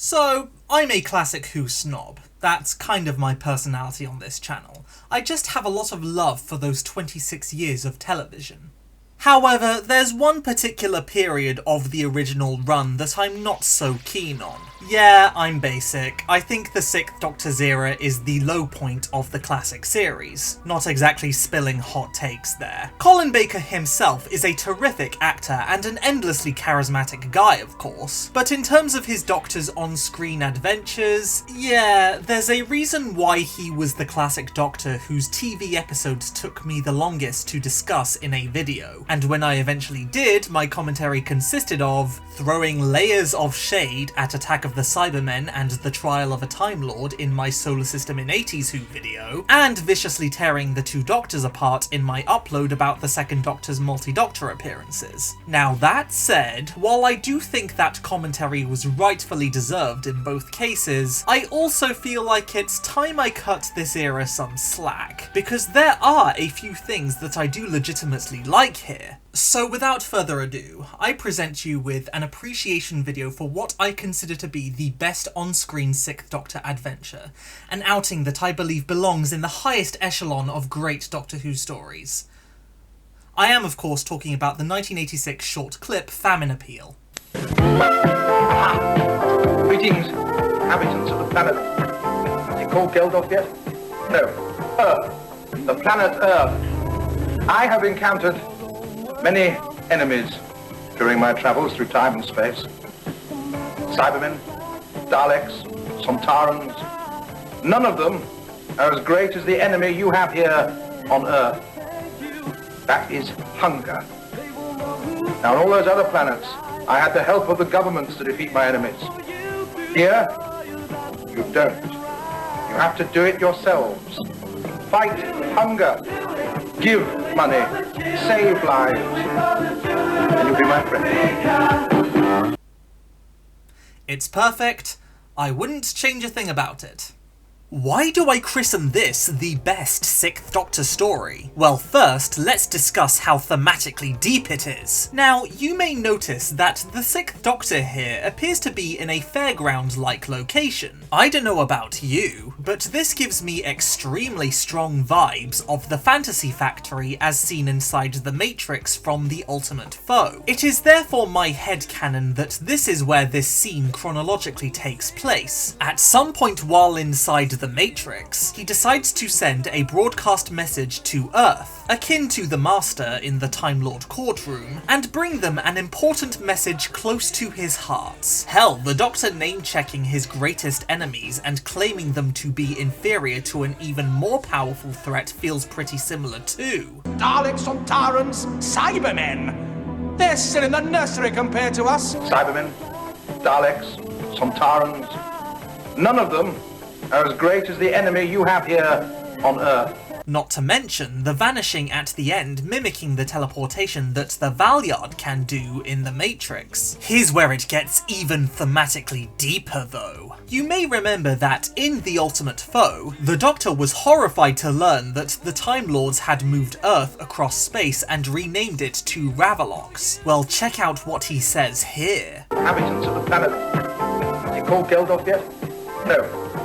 So, I'm a classic Who snob. That's kind of my personality on this channel. I just have a lot of love for those 26 years of television. However, there's one particular period of the original run that I'm not so keen on. Yeah, I'm basic. I think the 6th Doctor's era is the low point of the classic series. Not exactly spilling hot takes there. Colin Baker himself is a terrific actor and an endlessly charismatic guy, of course, but in terms of his Doctor's on-screen adventures, yeah, there's a reason why he was the classic Doctor whose TV episodes took me the longest to discuss in a video. And when I eventually did, my commentary consisted of throwing layers of shade at Attack of the Cybermen and The Trial of a Time Lord in my Solar System in 80s Who video, and viciously tearing the two Doctors apart in my upload about the 2nd Doctor's multi-Doctor appearances. Now that said, while I do think that commentary was rightfully deserved in both cases, I also feel like it's time I cut this era some slack, because there are a few things that I do legitimately like here. So without further ado, I present you with an appreciation video for what I consider to be the best on-screen 6th Doctor adventure, an outing that I believe belongs in the highest echelon of great Doctor Who stories. I am of course talking about the 1986 short clip Famine Appeal. Greetings, inhabitants of the planet. Is it called Geldof yet? No, Earth. The planet Earth. I have encountered many enemies during my travels through time and space. Cybermen, Daleks, Sontarans. None of them are as great as the enemy you have here on Earth. That is hunger. Now on all those other planets, I had the help of the governments to defeat my enemies. Here, you don't. You have to do it yourselves. Fight hunger. Give money. Save lives. And you'll be my friend. It's perfect. I wouldn't change a thing about it. Why do I christen this the best 6th Doctor story? Well, first, let's discuss how thematically deep it is. Now, you may notice that the 6th Doctor here appears to be in a fairground-like location. I don't know about you, but this gives me extremely strong vibes of the Fantasy Factory as seen inside the Matrix from The Ultimate Foe. It is therefore my headcanon that this is where this scene chronologically takes place. At some point while inside the Matrix, he decides to send a broadcast message to Earth, akin to the Master in the Time Lord courtroom, and bring them an important message close to his heart. Hell, the Doctor name-checking his greatest enemies and claiming them to be inferior to an even more powerful threat feels pretty similar too. Daleks, Sontarans, Cybermen! They're still in the nursery compared to us. Cybermen, Daleks, Sontarans. None of them are as great as the enemy you have here on Earth. Not to mention the vanishing at the end mimicking the teleportation that the Valyard can do in the Matrix. Here's where it gets even thematically deeper though. You may remember that in The Ultimate Foe, the Doctor was horrified to learn that the Time Lords had moved Earth across space and renamed it to Ravalox. Well, check out what he says here. Inhabitants of the planet. Is it called Geldof yet? No,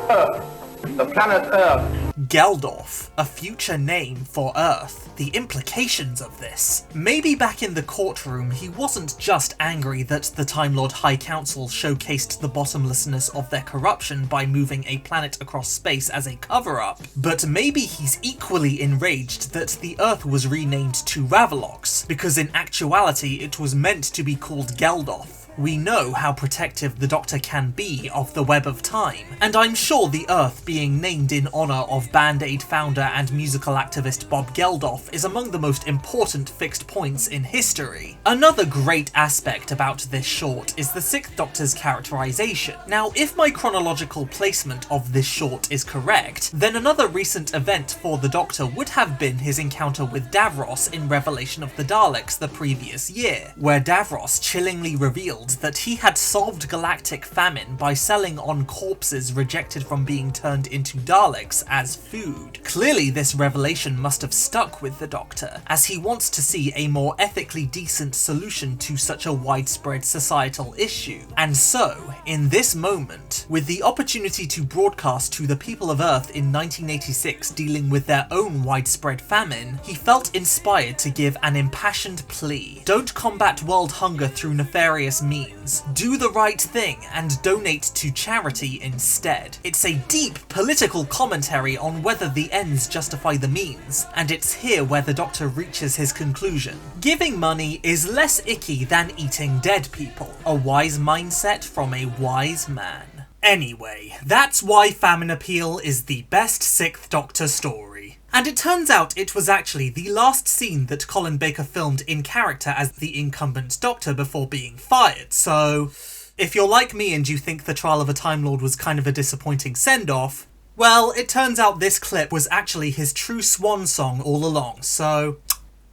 Earth. The planet Earth. Geldof, a future name for Earth. The implications of this. Maybe back in the courtroom he wasn't just angry that the Time Lord High Council showcased the bottomlessness of their corruption by moving a planet across space as a cover-up, but maybe he's equally enraged that the Earth was renamed to Ravalox, because in actuality it was meant to be called Geldof. We know how protective the Doctor can be of the web of time, and I'm sure the Earth being named in honour of Band-Aid founder and musical activist Bob Geldof is among the most important fixed points in history. Another great aspect about this short is the 6th Doctor's characterisation. Now, if my chronological placement of this short is correct, then another recent event for the Doctor would have been his encounter with Davros in Revelation of the Daleks the previous year, where Davros chillingly reveals revealed that he had solved galactic famine by selling on corpses rejected from being turned into Daleks as food. Clearly this revelation must have stuck with the Doctor, as he wants to see a more ethically decent solution to such a widespread societal issue. And so, in this moment, with the opportunity to broadcast to the people of Earth in 1986 dealing with their own widespread famine, he felt inspired to give an impassioned plea. Don't combat world hunger through nefarious means. Do the right thing and donate to charity instead. It's a deep political commentary on whether the ends justify the means, and it's here where the Doctor reaches his conclusion. Giving money is less icky than eating dead people. A wise mindset from a wise man. Anyway, that's why Famine Appeal is the best 6th Doctor story. And it turns out it was actually the last scene that Colin Baker filmed in character as the incumbent Doctor before being fired, so if you're like me and you think The Trial of a Time Lord was kind of a disappointing send-off, well, it turns out this clip was actually his true swan song all along, so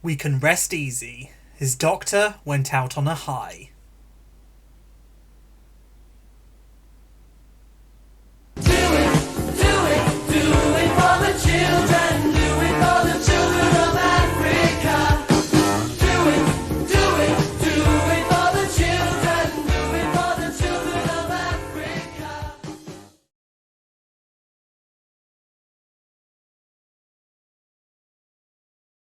we can rest easy. His Doctor went out on a high.